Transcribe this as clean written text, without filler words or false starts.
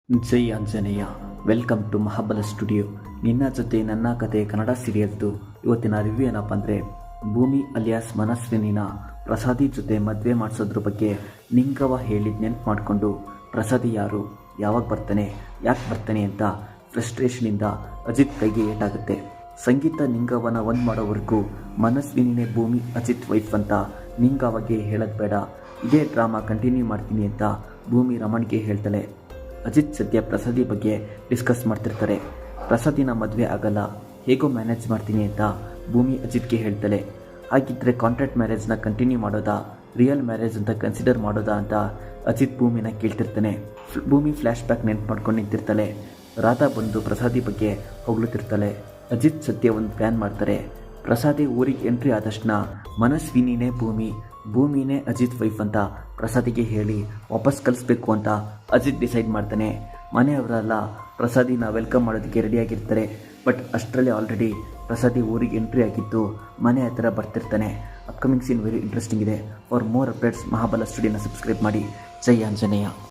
Jai Anjaneya. Welcome to Mahabala studio. ನಿನ್ನ ಜೊತೆ ನನ್ನ ಕತೆ ಕನ್ನಡ ಸೀರಿಯಲ್ದು ಇವತ್ತಿನ ರಿವ್ಯೂ ಏನಪ್ಪ ಅಂದರೆ, ಭೂಮಿ ಅಲಿಯಾಸ್ ಮನಸ್ವಿನಿನ ಪ್ರಸಾದಿ ಜೊತೆ ಮದುವೆ ಮಾಡಿಸೋದ್ರ ಬಗ್ಗೆ ನಿಂಗವ್ವ ಹೇಳಿದ ನೆನ್ಪು ಮಾಡಿಕೊಂಡು ಪ್ರಸಾದಿ ಯಾರು, ಯಾವಾಗ ಬರ್ತಾನೆ, ಯಾಕೆ ಬರ್ತಾನೆ ಅಂತ ಫ್ರಸ್ಟ್ರೇಷನಿಂದ ಅಜಿತ್ ಕೈಗೆ ಏಟಾಗುತ್ತೆ. ಸಂಗೀತ ನಿಂಗವ್ವನ ಒಂದು ಮಾಡೋವರೆಗೂ ಮನಸ್ವಿನಿನೇ ಭೂಮಿ ಅಜಿತ್ ವೈಫ್ ಅಂತ ನಿಂಗವ್ವಗೆ ಹೇಳೋದು ಬೇಡ, ಇದೇ ಡ್ರಾಮಾ ಕಂಟಿನ್ಯೂ ಮಾಡ್ತೀನಿ ಅಂತ ಭೂಮಿ ರಮಣ್ಗೆ ಹೇಳ್ತಾಳೆ. ಅಜಿತ್ ಸದ್ಯ ಪ್ರಸಾದಿ ಬಗ್ಗೆ ಡಿಸ್ಕಸ್ ಮಾಡ್ತಿರ್ತಾರೆ. ಪ್ರಸಾದಿನ ಮದುವೆ ಆಗಲ್ಲ, ಹೇಗೋ ಮ್ಯಾನೇಜ್ ಮಾಡ್ತೀನಿ ಅಂತ ಭೂಮಿ ಅಜಿತ್ಗೆ ಹೇಳ್ತಾಳೆ. ಹಾಗಿದ್ದರೆ ಕಾಂಟ್ರಾಕ್ಟ್ ಮ್ಯಾರೇಜ್ನ ಕಂಟಿನ್ಯೂ ಮಾಡೋದಾ, ರಿಯಲ್ ಮ್ಯಾರೇಜ್ ಅಂತ ಕನ್ಸಿಡರ್ ಮಾಡೋದಾ ಅಂತ ಅಜಿತ್ ಭೂಮಿನ ಕೇಳ್ತಿರ್ತಾನೆ. ಭೂಮಿ ಫ್ಲ್ಯಾಶ್ ಬ್ಯಾಕ್ ನೆನ್ಪು ಮಾಡ್ಕೊಂಡು ನಿಂತಿರ್ತಾಳೆ. ರಾಧಾ ಬಂದು ಪ್ರಸಾದಿ ಬಗ್ಗೆ ಹೊಗಳುತ್ತಿರ್ತಾಳೆ. ಅಜಿತ್ ಸದ್ಯ ಒಂದು ಪ್ಲ್ಯಾನ್ ಮಾಡ್ತಾರೆ. ಪ್ರಸಾದಿ ಊರಿಗೆ ಎಂಟ್ರಿ ಆದಷ್ಟನ್ನ ಮನಸ್ವಿನಿನೇ ಭೂಮಿನೇ ಅಜಿತ್ ವೈಫ್ ಅಂತ ಪ್ರಸಾದಿಗೆ ಹೇಳಿ ವಾಪಸ್ ಕಳಿಸ್ಬೇಕು ಅಂತ ಅಜಿತ್ ಡಿಸೈಡ್ ಮಾಡ್ತಾನೆ. ಮನೆಯವರೆಲ್ಲ ಪ್ರಸಾದಿನ ವೆಲ್ಕಮ್ ಮಾಡೋದಕ್ಕೆ ರೆಡಿಯಾಗಿರ್ತಾರೆ. ಬಟ್ ಅಷ್ಟರಲ್ಲಿ ಆಲ್ರೆಡಿ ಪ್ರಸಾದಿ ಊರಿಗೆ ಎಂಟ್ರಿ ಆಗಿದ್ದು ಮನೆ ಹತ್ತಿರ ಬರ್ತಿರ್ತಾನೆ. ಅಪ್ಕಮಿಂಗ್ ಸೀನ್ ವೆರಿ ಇಂಟ್ರೆಸ್ಟಿಂಗ್ ಇದೆ. ಫಾರ್ ಮೋರ್ ಅಪ್ಡೇಟ್ಸ್ ಮಹಾಬಲ ಸ್ಟುಡಿಯೋನ ಸಬ್ಸ್ಕ್ರೈಬ್ ಮಾಡಿ. ಜೈ ಆಂಜನೇಯ.